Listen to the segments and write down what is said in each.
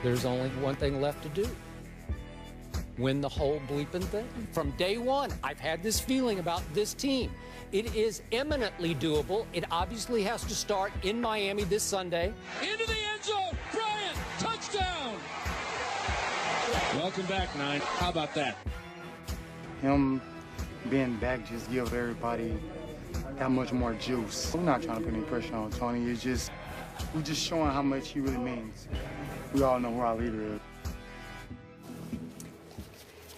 There's only one thing left to do. Win the whole bleeping thing. From day one, I've had this feeling about this team. It is eminently doable. It obviously has to start in Miami this Sunday. Into the end zone. Bryant, touchdown. Welcome back, Nine. How about that? Him being back just give everybody that much more juice. We're not trying to put any pressure on Tony. We're just showing how much he really means. We all know who our leader is.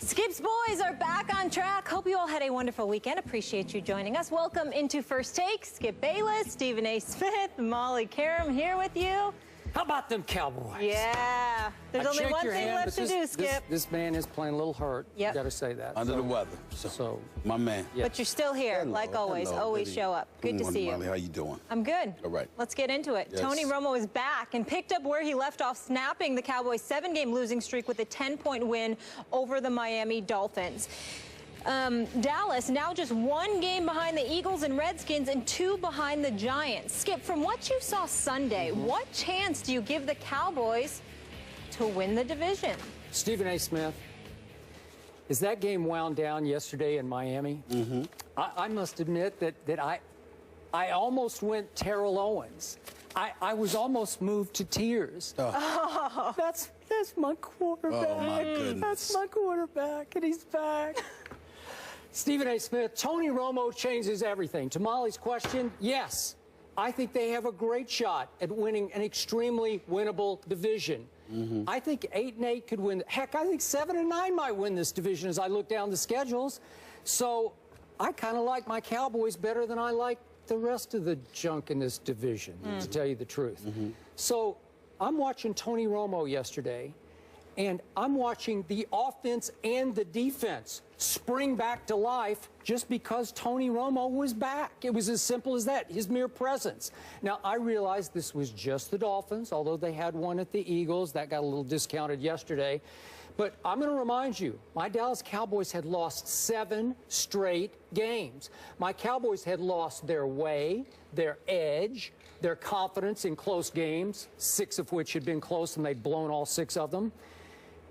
Skip's boys are back on track. Hope you all had a wonderful weekend. Appreciate you joining us. Welcome into First Take. Skip Bayless, Stephen A. Smith, Molly Karam here with you. How about them Cowboys? Yeah. There's only one thing left to do, Skip. This man is playing a little hurt. Yep. You got to say that. Under the weather. So my man. Yes. But you're still here, Hello, like always. hello, Always baby. show up. Good to see you. Molly, how you doing? I'm good. All right. Let's get into it. Yes. Tony Romo is back and picked up where he left off, snapping the Cowboys' 7-game losing streak with a 10-point win over the Miami Dolphins. Dallas now just 1 game behind the Eagles and Redskins and 2 behind the Giants. Skip, from what you saw Sunday, what chance do you give the Cowboys to win the division? Stephen A. Smith, is that game wound down yesterday in Miami? Mm-hmm. I must admit that I almost went Terrell Owens. I was almost moved to tears. Oh. That's my quarterback. Oh, my goodness. That's my quarterback, and he's back. Stephen A. Smith, Tony Romo changes everything. To Molly's question, yes, I think they have a great shot at winning an extremely winnable division. Mm-hmm. I think 8-8 could win. Heck, I think 7-9 might win this division as I look down the schedules. So I kind of like my Cowboys better than I like the rest of the junk in this division, to tell you the truth. Mm-hmm. So I'm watching Tony Romo yesterday, and I'm watching the offense and the defense spring back to life just because Tony Romo was back. It was as simple as that, his mere presence. Now, I realize this was just the Dolphins, although they had one at the Eagles. That got a little discounted yesterday. But I'm going to remind you, my Dallas Cowboys had lost 7 straight games. My Cowboys had lost their way, their edge, their confidence in close games, 6 of which had been close, and they'd blown all 6 of them.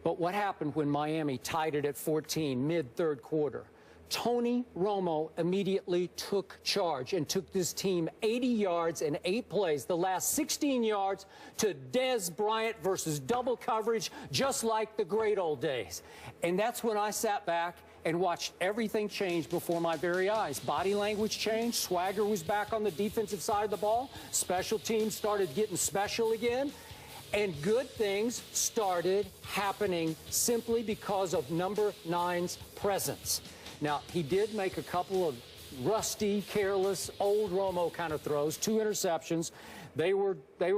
But what happened when Miami tied it at 14 mid-third quarter? Tony Romo immediately took charge and took this team 80 yards in 8 plays, the last 16 yards to Dez Bryant versus double coverage, just like the great old days. And that's when I sat back and watched everything change before my very eyes. Body language changed. Swagger was back on the defensive side of the ball. Special teams started getting special again. And good things started happening simply because of number 9's presence. Now, he did make a couple of rusty, careless, old Romo kind of throws, 2 interceptions. They were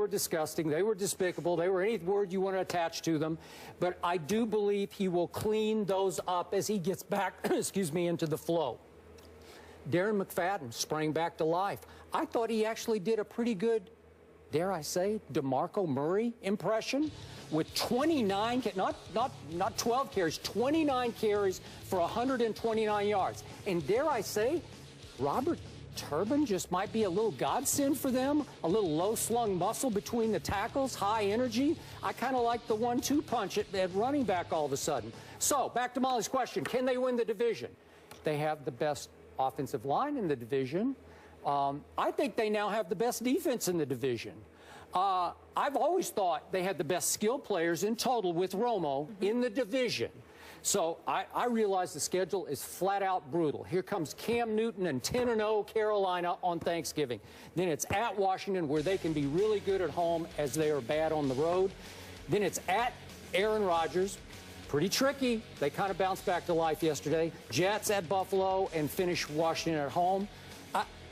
disgusting. They were despicable. They were any word you want to attach to them. But I do believe he will clean those up as he gets back, excuse me, into the flow. Darren McFadden sprang back to life. I thought he actually did a pretty good, dare I say, DeMarco Murray impression with 29, not 12 carries, 29 carries for 129 yards. And dare I say, Robert Turbin just might be a little godsend for them, a little low-slung muscle between the tackles, high energy. I kind of like the 1-2 punch at running back all of a sudden. So, back to Molly's question, can they win the division? They have the best offensive line in the division. I think they now have the best defense in the division. I've always thought they had the best skill players in total with Romo in the division. So I realize the schedule is flat out brutal. Here comes Cam Newton and 10-0 Carolina on Thanksgiving. Then it's at Washington, where they can be really good at home as they are bad on the road. Then it's at Aaron Rodgers. Pretty tricky. They kind of bounced back to life yesterday. Jets at Buffalo, and finish Washington at home.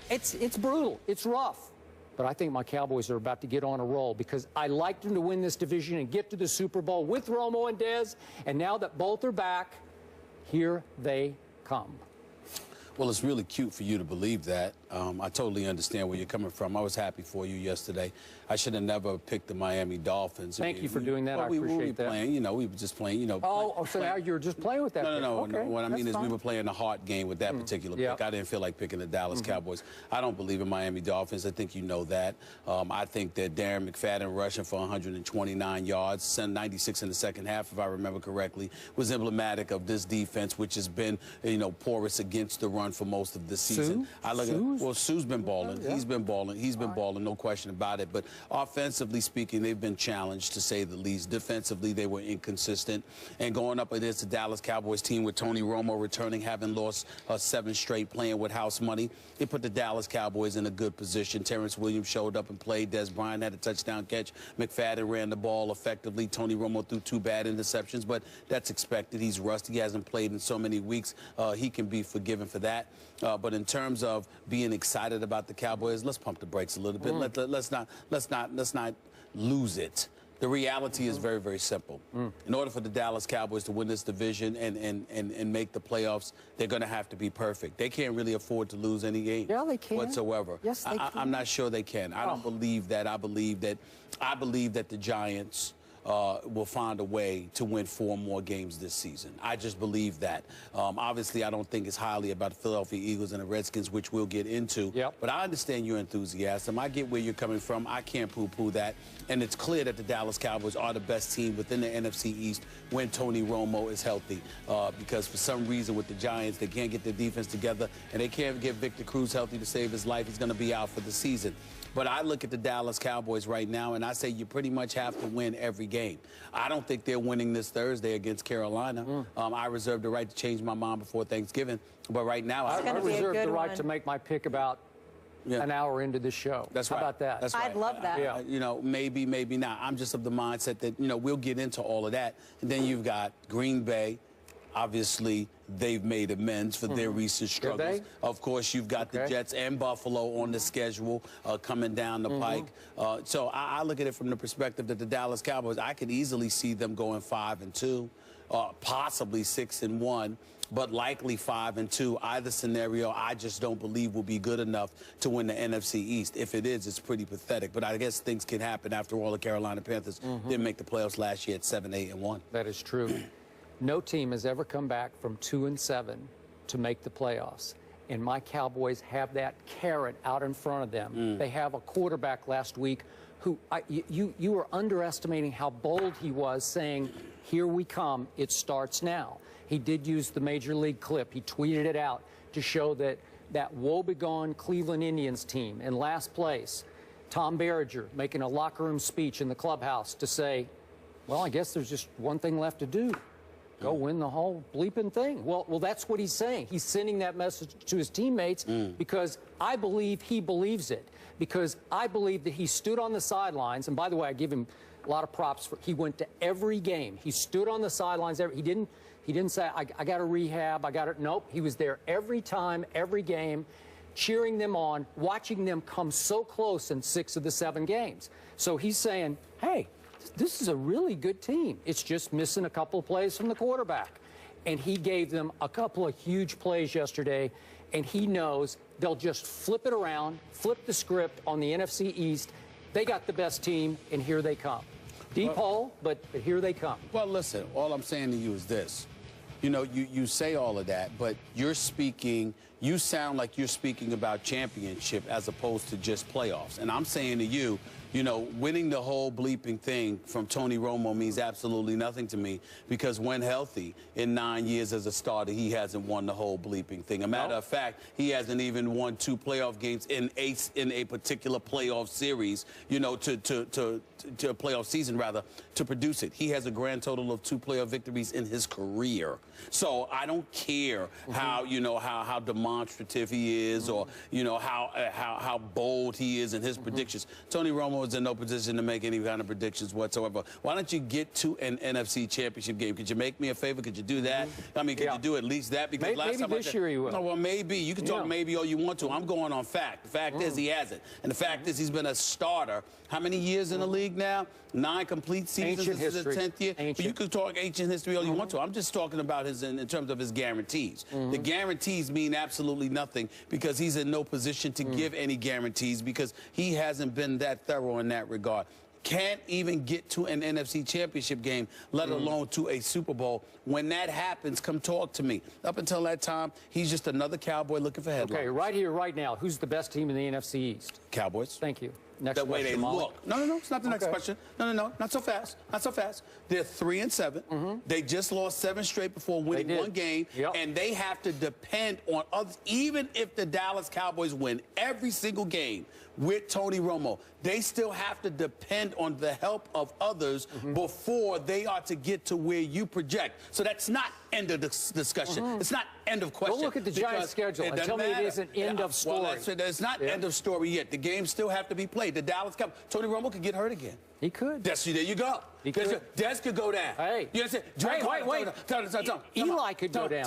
It's brutal. It's rough. But I think my Cowboys are about to get on a roll because I like them to win this division and get to the Super Bowl with Romo and Dez. And now that both are back, here they come. Well, it's really cute for you to believe that. I totally understand where you're coming from. I was happy for you yesterday. I should have never picked the Miami Dolphins. Thank you for doing that. Well, I appreciate that. Playing, you know, we were just playing, you know. So now you're just playing with that. No. Okay, What I mean is fine. we were playing a hard game with that particular pick. I didn't feel like picking the Dallas Cowboys. I don't believe in Miami Dolphins. I think you know that. I think that Darren McFadden rushing for 129 yards, 96 in the second half, if I remember correctly, was emblematic of this defense, which has been, you know, porous against the run for most of the season. Sue's been balling. He's been balling. He's been balling, no question about it. But offensively speaking, they've been challenged, to say the least. Defensively, they were inconsistent. And going up against the Dallas Cowboys team with Tony Romo returning, having lost 7 straight, playing with house money, it put the Dallas Cowboys in a good position. Terrence Williams showed up and played. Des Bryant had a touchdown catch. McFadden ran the ball effectively. Tony Romo threw 2 bad interceptions, but that's expected. He's rusty. He hasn't played in so many weeks. He can be forgiven for that. But in terms of being excited about the Cowboys, let's pump the brakes a little bit. Let's not lose it. The reality is very, very simple. In order for the Dallas Cowboys to win this division and make the playoffs, they're going to have to be perfect. They can't really afford to lose any game whatsoever. Yes, they can. I'm not sure they can. I don't believe that. I believe that the Giants will find a way to win 4 more games this season. I just believe that. Obviously, I don't think it's highly about the Philadelphia Eagles and the Redskins, which we'll get into. But I understand your enthusiasm. I get where you're coming from. I can't poo-poo that. And it's clear that the Dallas Cowboys are the best team within the NFC East when Tony Romo is healthy. Because for some reason with the Giants, they can't get their defense together, and they can't get Victor Cruz healthy to save his life. He's going to be out for the season. But I look at the Dallas Cowboys right now, and I say you pretty much have to win every game. I don't think they're winning this Thursday against Carolina. I reserve the right to change my mind before Thanksgiving. But right now, I reserve the right to make my pick about an hour into the show. That's How right. about that? That's right. I'd love that. You know, maybe not. I'm just of the mindset that, you know, we'll get into all of that. And then you've got Green Bay. Obviously, they've made amends for their recent struggles. Of course, you've got the Jets and Buffalo on the schedule coming down the pike. So I look at it from the perspective that the Dallas Cowboys, I could easily see them going 5-2, possibly 6-1, but likely 5-2. Either scenario, I just don't believe will be good enough to win the NFC East. If it is, it's pretty pathetic. But I guess things can happen. After all, the Carolina Panthers didn't make the playoffs last year at 7-8-1. That is true. No team has ever come back from 2-7 to make the playoffs. And my Cowboys have that carrot out in front of them. They have a quarterback last week who you were underestimating how bold he was, saying, here we come, it starts now. He did use the Major League clip. He tweeted it out to show that that woebegone Cleveland Indians team in last place, Tom Berenger making a locker room speech in the clubhouse to say, well, I guess there's just one thing left to do. Go win the whole bleeping thing. Well, that's what he's saying. He's sending that message to his teammates because I believe he believes it. Because I believe that he stood on the sidelines. And by the way, I give him a lot of props for he went to every game. He stood on the sidelines. He didn't say, I got to rehab. Nope. He was there every time, every game, cheering them on, watching them come so close in 6 of the 7 games. So he's saying, hey, this is a really good team. It's just missing a couple of plays from the quarterback. And he gave them a couple of huge plays yesterday, and he knows they'll just flip it around, flip the script on the NFC East. They got the best team, and here they come. Deep hole, but here they come. Well, listen, all I'm saying to you is this. You know, you say all of that, but you sound like you're speaking about championship as opposed to just playoffs. And I'm saying to you, you know, winning the whole bleeping thing from Tony Romo means absolutely nothing to me because when healthy in 9 years as a starter, he hasn't won the whole bleeping thing. A matter of fact, he hasn't even won 2 playoff games in a particular playoff series, you know, to a playoff season, rather, to produce it. He has a grand total of 2 playoff victories in his career. So I don't care how, you know, how demonstrative he is or, you know, how bold he is in his predictions. Tony Romo Romo is in no position to make any kind of predictions whatsoever. Why don't you get to an NFC Championship game? Could you make me a favor? Could you do that? I mean, could you do at least that? Because last time this year he will. No, well, maybe. You can talk maybe all you want to. I'm going on fact. The fact is he hasn't. And the fact is he's been a starter. How many years in the league now? 9 complete seasons. Ancient this history. is the 10th year. But you could talk ancient history all you want to. I'm just talking about his in terms of his guarantees. The guarantees mean absolutely nothing because he's in no position to give any guarantees because he hasn't been that thorough in that regard. Can't even get to an NFC Championship game, let alone to a Super Bowl. When that happens, come talk to me. Up until that time, he's just another Cowboy looking for headlines. Okay, right here, right now, who's the best team in the NFC East? Cowboys. Thank you. Next The way question, they Molly. look. No, it's not the next question. No, not so fast. Not so fast. They're 3-7. They just lost 7 straight before winning 1 game. And they have to depend on others. Even if the Dallas Cowboys win every single game with Tony Romo, they still have to depend on the help of others before they are to get to where you project. So that's not end of discussion. It's not end of question. Go look at the Giants' schedule and tell me it isn't end of story. Well, it's not end of story yet. The games still have to be played. The Dallas Cowboys, Tony Romo could get hurt again. He could. There you go. He could. Des could go down. Hey. You understand? Wait. Eli could go down.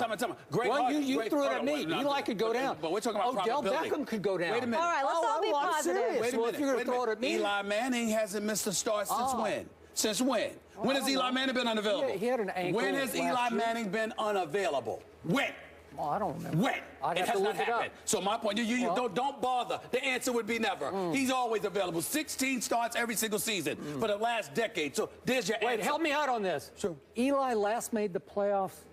Well, you threw it at me. Eli could go down. But we're talking about Odell probability. Beckham could go down. Wait a minute. All right, let's all be positive. Serious. Wait a Well, minute. if you're going to throw it at me. Eli Manning hasn't missed a start since when? Since when? When has Eli Manning been unavailable? He had an ankle When has Eli last year. Manning been unavailable? When? Oh, I don't remember. When? I'd It have has to not look it happened. up. So my point, don't bother. The answer would be never. He's always available. 16 starts every single season for the last decade. So there's your answer. Wait, help me out on this. Sure. Eli last made the playoffs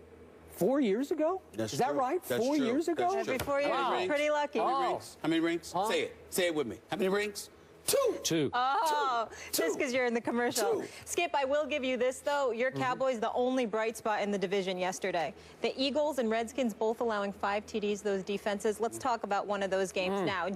4 years ago? That's Is that true. right? That's 4 true. years ago? That's true. Every 4 years. Wow. Pretty lucky. How many rings? How many rings? Huh? Say it. Say it with me. How many rings? 2. 2. Oh, just because you're in the commercial. 2. Skip, I will give you this, though. Your Cowboys, the only bright spot in the division yesterday. The Eagles and Redskins both allowing 5 TDs, those defenses. Let's talk about one of those games now.